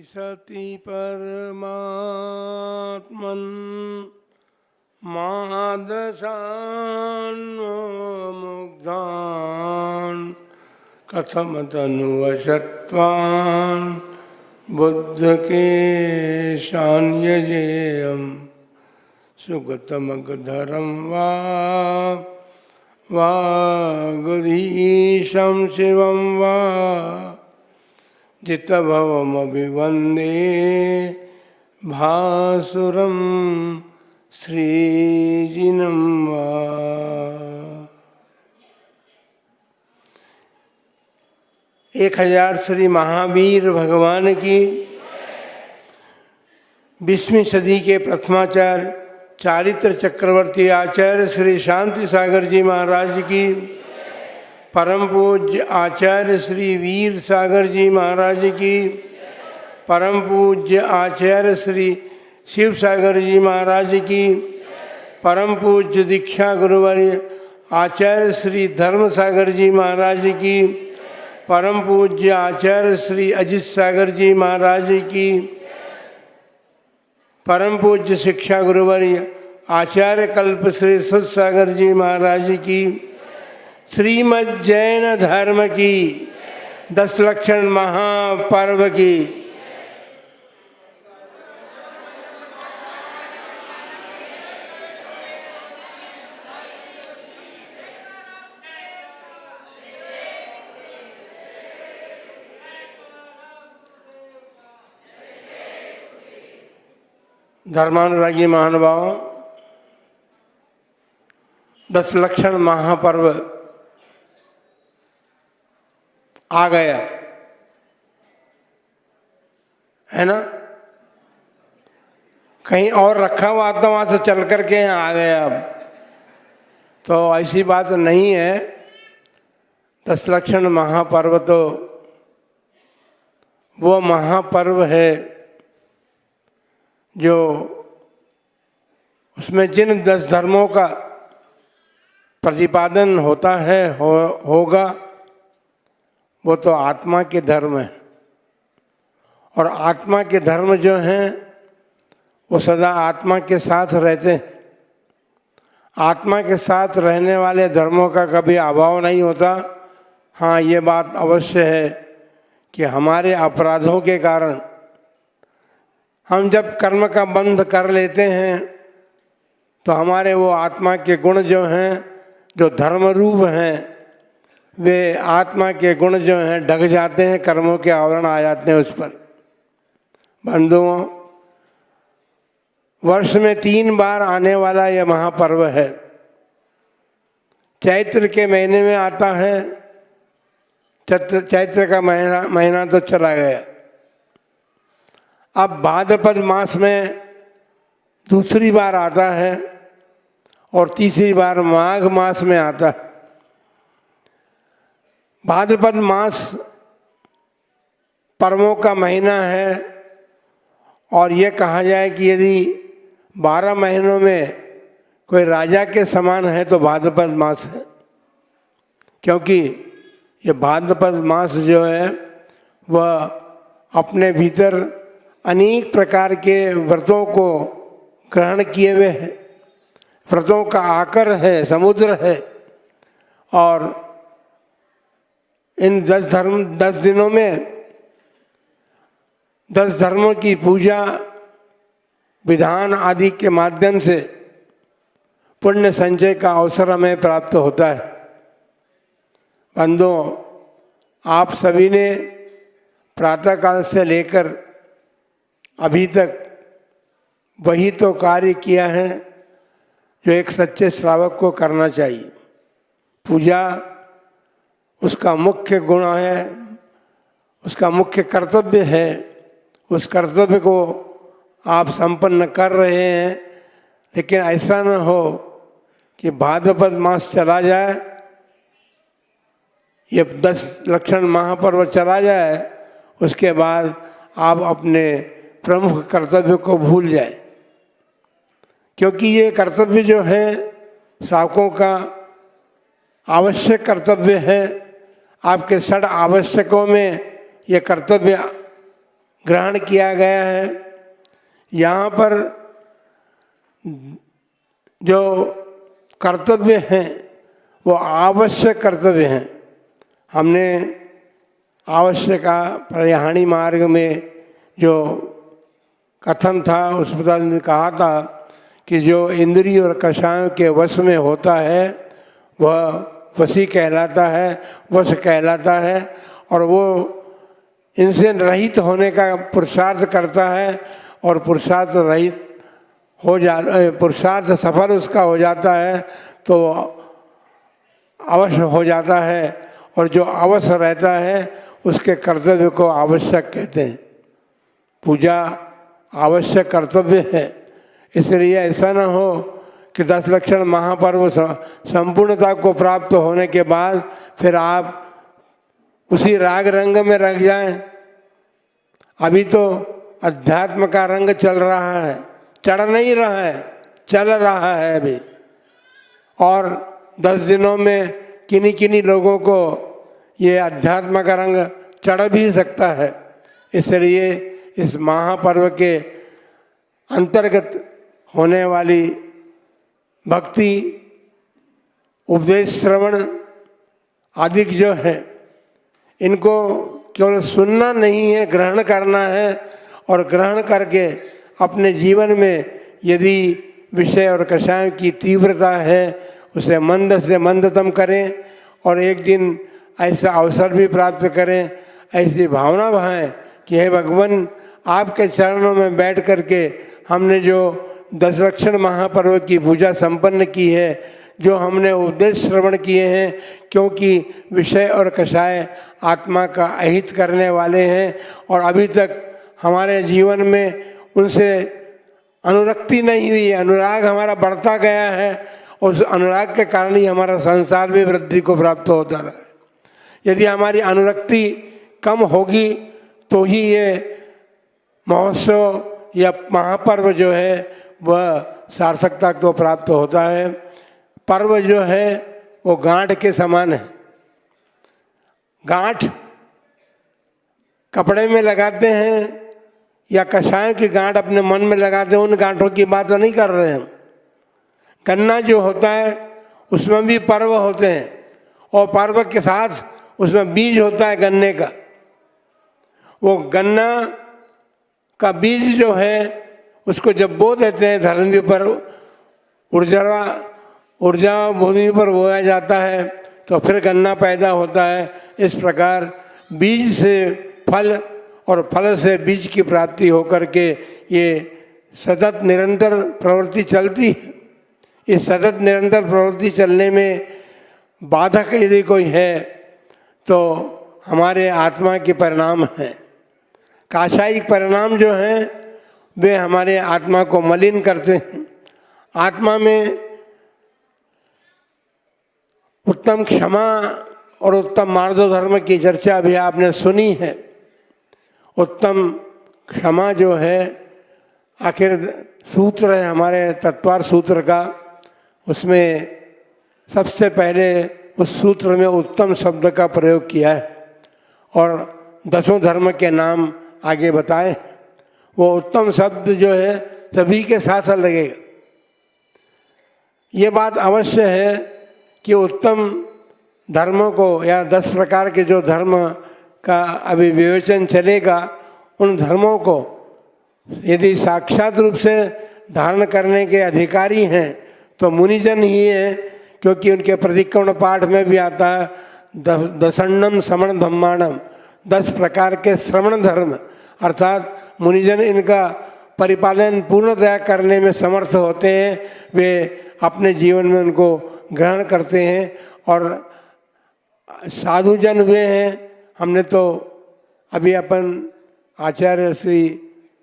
सति परमात्मन् मादशान्मुग्धान् कथमतनुवशत्वान् बुद्धकेशान्यजेयम् सुगतमगधरं वागधीशं शिवं वा जितभवमभिवन्दे भासुरं श्रीजिनं वा। 1000 श्री महावीर भगवान की 20वीं सदी के प्रथमाचार्य चारित्र चक्रवर्ती आचार्य श्री शांति सागर जी महाराज की, परम पूज्य आचार्य श्री वीर सागर जी महाराज की, परम पूज्य आचार्य श्री शिव सागर जी महाराज की, परम पूज्य दीक्षा गुरुवर्य आचार्य श्री धर्म सागर जी महाराज की, परम पूज्य आचार्य श्री अजित सागर जी महाराज की, परम पूज्य शिक्षा गुरुवर्य आचार्य कल्प श्री सुध सागर जी महाराज की, श्रीमद् जैन धर्म की 10 लक्षण महापर्व की धर्मानुरागी महानुभावों, 10 लक्षण महापर्व आ गया है ना। कहीं और रखा हुआ था, वहां से चल करके यहाँ आ गया। अब तो ऐसी बात नहीं है। 10 लक्षण महापर्व तो वो महापर्व है जो उसमें जिन 10 धर्मों का प्रतिपादन होता है होगा वो तो आत्मा के धर्म है। और आत्मा के धर्म जो हैं वो सदा आत्मा के साथ रहते हैं। आत्मा के साथ रहने वाले धर्मों का कभी अभाव नहीं होता। हाँ, ये बात अवश्य है कि हमारे अपराधों के कारण हम जब कर्म का बंध कर लेते हैं तो हमारे वो आत्मा के गुण जो हैं, जो धर्म रूप हैं, वे आत्मा के गुण जो हैं ढक जाते हैं, कर्मों के आवरण आ जाते हैं उस पर। बंधुओं, वर्ष में 3 बार आने वाला यह महापर्व है। चैत्र के महीने में आता है। चैत्र का महीना तो चला गया। अब भाद्रपद मास में दूसरी बार आता है और तीसरी बार माघ मास में आता है। भाद्रपद मास पर्वों का महीना है और ये कहा जाए कि यदि 12 महीनों में कोई राजा के समान है तो भाद्रपद मास है। क्योंकि ये भाद्रपद मास जो है वह अपने भीतर अनेक प्रकार के व्रतों को ग्रहण किए हुए है। व्रतों का आकर है, समुद्र है। और इन 10 दिनों में 10 धर्मों की पूजा विधान आदि के माध्यम से पुण्य संचय का अवसर हमें प्राप्त होता है। बंधुओं, आप सभी ने प्रातःकाल से लेकर अभी तक वही तो कार्य किया है जो एक सच्चे श्रावक को करना चाहिए। पूजा उसका मुख्य गुण है, उसका मुख्य कर्तव्य है। उस कर्तव्य को आप संपन्न कर रहे हैं, लेकिन ऐसा न हो कि भाद्रपद मास चला जाए, ये 10 लक्षण महापर्व चला जाए, उसके बाद आप अपने प्रमुख कर्तव्य को भूल जाए। क्योंकि ये कर्तव्य जो है श्रावकों का आवश्यक कर्तव्य है। आपके 6 आवश्यकों में ये कर्तव्य ग्रहण किया गया है। यहाँ पर जो कर्तव्य हैं वो आवश्यक कर्तव्य हैं। हमने आवश्यक परिहाणी मार्ग में जो कथन था उसमें ने कहा था कि जो इंद्रिय और कषायों के वश में होता है वह वशी कहलाता है, वश कहलाता है, और वो इनसे रहित होने का पुरुषार्थ करता है और पुरुषार्थ रहित हो पुरुषार्थ सफल उसका हो जाता है तो अवश्य हो जाता है, और जो अवश्य रहता है उसके कर्तव्य को आवश्यक कहते हैं। पूजा आवश्यक कर्तव्य है, इसलिए ऐसा न हो कि 10 लक्षण महापर्व संपूर्णता को प्राप्त होने के बाद फिर आप उसी राग रंग में रह जाएं। अभी तो अध्यात्म का रंग चल रहा है, चढ़ नहीं रहा है, चल रहा है अभी, और 10 दिनों में किन्हीं किन्हीं लोगों को ये अध्यात्म का रंग चढ़ भी सकता है। इसलिए इस महापर्व के अंतर्गत होने वाली भक्ति, उपदेश, श्रवण आदि जो है, इनको केवल सुनना नहीं है, ग्रहण करना है, और ग्रहण करके अपने जीवन में यदि विषय और कषाय की तीव्रता है उसे मंद से मंदतम करें, और एक दिन ऐसा अवसर भी प्राप्त करें, ऐसी भावना भाएं कि हे भगवान, आपके चरणों में बैठ करके हमने जो 10 लक्षण महापर्व की पूजा संपन्न की है, जो हमने उपदेश श्रवण किए हैं, क्योंकि विषय और कषाय आत्मा का अहित करने वाले हैं और अभी तक हमारे जीवन में उनसे अनुरक्ति नहीं हुई है, अनुराग हमारा बढ़ता गया है, और उस अनुराग के कारण ही हमारा संसार भी वृद्धि को प्राप्त होता रहा। यदि हमारी अनुरक्ति कम होगी तो ही ये महोत्सव या महापर्व जो है वह सार्थकता को प्राप्त होता है। पर्व जो है वो गांठ के समान है। गांठ कपड़े में लगाते हैं या कषाय की गांठ अपने मन में लगाते हैं, उन गांठों की बात नहीं कर रहे हैं। गन्ना जो होता है उसमें भी पर्व होते हैं, और पर्व के साथ उसमें बीज होता है गन्ने का। वो गन्ना का बीज जो है उसको जब बो देते हैं धरती पर, ऊर्जा भूमि पर बोया जाता है तो फिर गन्ना पैदा होता है। इस प्रकार बीज से फल और फल से बीज की प्राप्ति होकर के ये सतत निरंतर प्रवृत्ति चलती है। इस सतत निरंतर प्रवृत्ति चलने में बाधक यदि कोई है तो हमारे आत्मा के परिणाम हैं। काशायिक परिणाम जो हैं वे हमारे आत्मा को मलिन करते हैं। आत्मा में उत्तम क्षमा और उत्तम मार्ग धर्म की चर्चा भी आपने सुनी है। उत्तम क्षमा जो है आखिर सूत्र है हमारे तत्वार सूत्र का, उसमें सबसे पहले उस सूत्र में उत्तम शब्द का प्रयोग किया है और 10 धर्म के नाम आगे बताए। वो उत्तम शब्द जो है सभी के साथ लगेगा। ये बात अवश्य है कि उत्तम धर्मों को या 10 प्रकार के जो धर्म का अभी विवेचन चलेगा, उन धर्मों को यदि साक्षात रूप से धारण करने के अधिकारी हैं तो मुनिजन ही हैं, क्योंकि उनके प्रतिक्रमण पाठ में भी आता है दशण्णम श्रवण धम्माणम, 10 प्रकार के श्रवण धर्म, अर्थात मुनिजन इनका परिपालन पूर्णतया करने में समर्थ होते हैं। वे अपने जीवन में उनको ग्रहण करते हैं और साधुजन वे हैं। हमने तो अभी अपन आचार्य श्री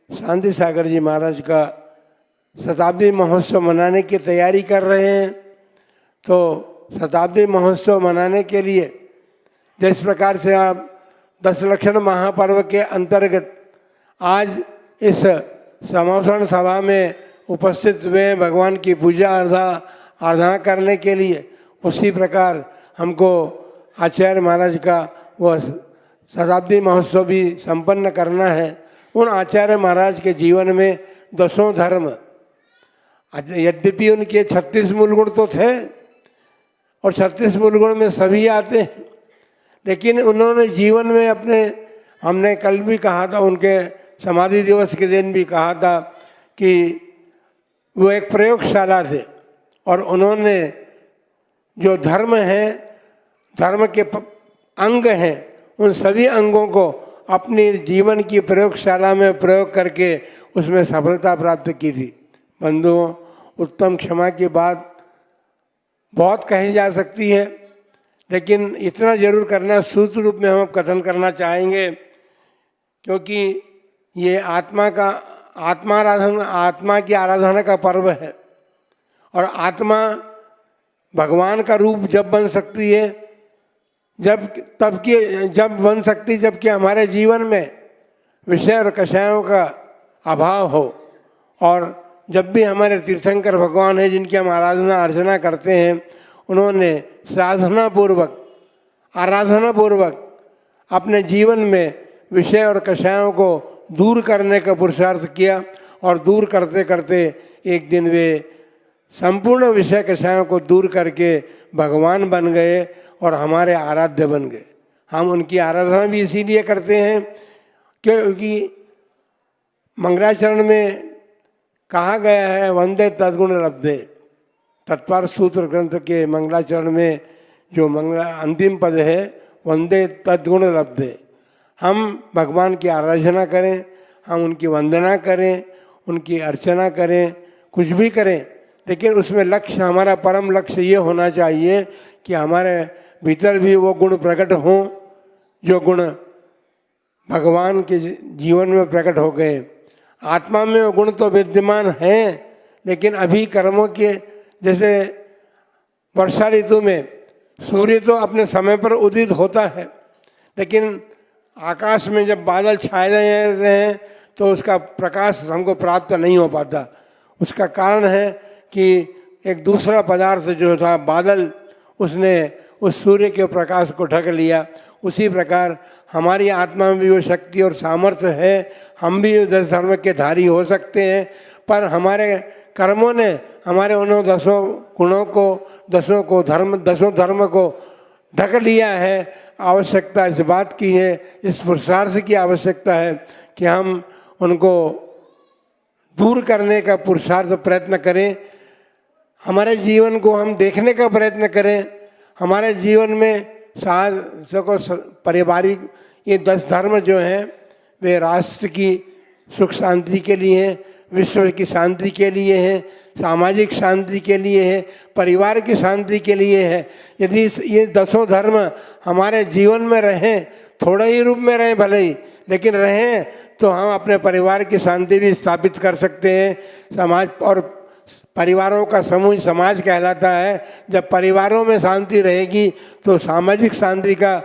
शांति सागर जी महाराज का शताब्दी महोत्सव मनाने की तैयारी कर रहे हैं। तो शताब्दी महोत्सव मनाने के लिए जिस प्रकार से आप 10 लक्षण महापर्व के अंतर्गत आज इस समावरण सभा में उपस्थित हुए हैं भगवान की पूजा आराधना करने के लिए, उसी प्रकार हमको आचार्य महाराज का वह शताब्दी महोत्सव भी संपन्न करना है। उन आचार्य महाराज के जीवन में 10 धर्म, यद्यपि उनके 36 मूल गुण तो थे और 36 मूल गुण में सभी आते हैं, लेकिन उन्होंने जीवन में अपने, हमने कल भी कहा था, उनके समाधि दिवस के दिन भी कहा था कि वो एक प्रयोगशाला थे और उन्होंने जो धर्म है, धर्म के अंग हैं, उन सभी अंगों को अपनी जीवन की प्रयोगशाला में प्रयोग करके उसमें सफलता प्राप्त की थी। बंधुओं, उत्तम क्षमा की बात बहुत कही जा सकती है, लेकिन इतना जरूर करना, सूत्र रूप में हम कथन करना चाहेंगे, क्योंकि ये आत्मा की आराधना का पर्व है। और आत्मा भगवान का रूप जब बन सकती है, जब बन सकती जबकि हमारे जीवन में विषय और कषायों का अभाव हो। और जब भी हमारे तीर्थंकर भगवान हैं जिनकी हम आराधना अर्चना करते हैं, उन्होंने आराधना पूर्वक अपने जीवन में विषय और कषायों को दूर करने का पुरुषार्थ किया और दूर करते करते एक दिन वे संपूर्ण विषय कषायों को दूर करके भगवान बन गए और हमारे आराध्य बन गए। हम उनकी आराधना भी इसीलिए करते हैं क्योंकि मंगलाचरण में कहा गया है, वंदे तद्गुण लब्धे। तत्पर सूत्र ग्रंथ के मंगलाचरण में जो अंतिम पद है, वंदे तद्गुण लब्धे। हम भगवान की आराधना करें, हम उनकी वंदना करें, उनकी अर्चना करें, कुछ भी करें, लेकिन उसमें लक्ष्य, हमारा परम लक्ष्य ये होना चाहिए कि हमारे भीतर भी वो गुण प्रकट हों जो गुण भगवान के जीवन में प्रकट हो गए। आत्मा में वो गुण तो विद्यमान हैं, लेकिन अभी कर्मों के, जैसे वर्षा ऋतु में सूर्य तो अपने समय पर उदित होता है, लेकिन आकाश में जब बादल छाए रहते हैं तो उसका प्रकाश हमको प्राप्त नहीं हो पाता। उसका कारण है कि एक दूसरा पदार्थ जो था बादल, उसने उस सूर्य के प्रकाश को ढक लिया। उसी प्रकार हमारी आत्मा में भी वो शक्ति और सामर्थ्य है, हम भी 10 धर्म के धारी हो सकते हैं, पर हमारे कर्मों ने हमारे उन 10 गुणों को, 10 धर्म को ढक लिया है। आवश्यकता इस बात की है, इस पुरुषार्थ की आवश्यकता है कि हम उनको दूर करने का पुरुषार्थ प्रयत्न करें। हमारे जीवन को हम देखने का प्रयत्न करें। हमारे जीवन में पारिवारिक ये 10 धर्म जो हैं वे राष्ट्र की सुख शांति के लिए हैं, विश्व की शांति के लिए हैं, सामाजिक शांति के लिए है, परिवार की शांति के लिए है। यदि ये 10 धर्म हमारे जीवन में रहें, थोड़े ही रूप में रहें भले ही, लेकिन रहें तो हम अपने परिवार की शांति भी स्थापित कर सकते हैं। समाज और परिवारों का समूह समाज कहलाता है। जब परिवारों में शांति रहेगी तो सामाजिक शांति का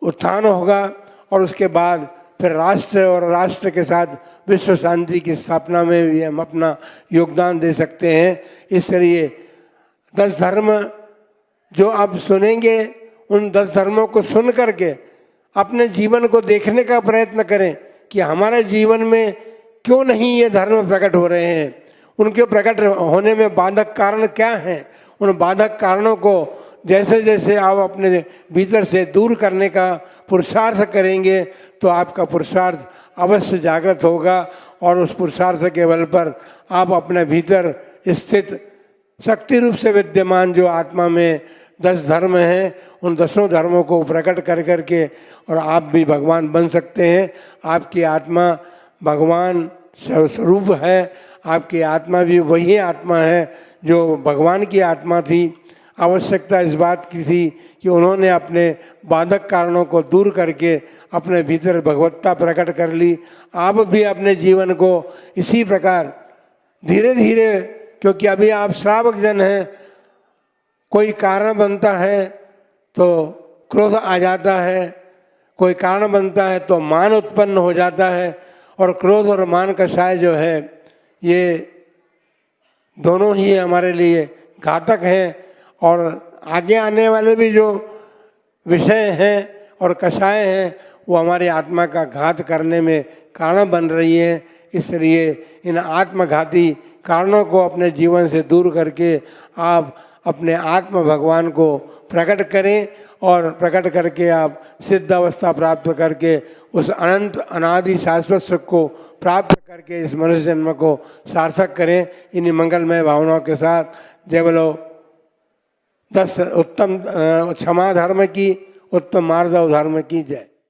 उत्थान होगा और उसके बाद फिर राष्ट्र और राष्ट्र के साथ विश्व शांति की स्थापना में भी हम अपना योगदान दे सकते हैं। इसलिए 10 धर्म जो आप सुनेंगे, उन 10 धर्मों को सुन करके अपने जीवन को देखने का प्रयत्न करें कि हमारे जीवन में क्यों नहीं ये धर्म प्रकट हो रहे हैं, उनके प्रकट होने में बाधक कारण क्या हैं। उन बाधक कारणों को जैसे जैसे आप अपने भीतर से दूर करने का पुरुषार्थ करेंगे तो आपका पुरुषार्थ अवश्य जागृत होगा और उस पुरुषार्थ के बल पर आप अपने भीतर स्थित शक्ति रूप से विद्यमान जो आत्मा में 10 धर्म हैं, उन 10 धर्मों को प्रकट कर करके और आप भी भगवान बन सकते हैं। आपकी आत्मा भगवान स्वरूप है, आपकी आत्मा भी वही आत्मा है जो भगवान की आत्मा थी। आवश्यकता इस बात की थी कि उन्होंने अपने बाधक कारणों को दूर करके अपने भीतर भगवत्ता प्रकट कर ली। आप भी अपने जीवन को इसी प्रकार धीरे धीरे, क्योंकि अभी आप श्रावक जन हैं, कोई कारण बनता है तो क्रोध आ जाता है, कोई कारण बनता है तो मान उत्पन्न हो जाता है, और क्रोध और मान कषाय जो है ये दोनों ही हमारे लिए घातक हैं। और आगे आने वाले भी जो विषय हैं और कषाय हैं वो हमारी आत्मा का घात करने में कारण बन रही हैं। इसलिए इन आत्मघाती कारणों को अपने जीवन से दूर करके आप अपने आत्म भगवान को प्रकट करें और प्रकट करके आप सिद्ध अवस्था प्राप्त करके उस अनंत अनादि शाश्वत सुख को प्राप्त करके इस मनुष्य जन्म को सार्थक करें। इन्हीं मंगलमय भावनाओं के साथ जय बोलो 10 उत्तम क्षमा धर्म की, उत्तम मार्दव धर्म की जय।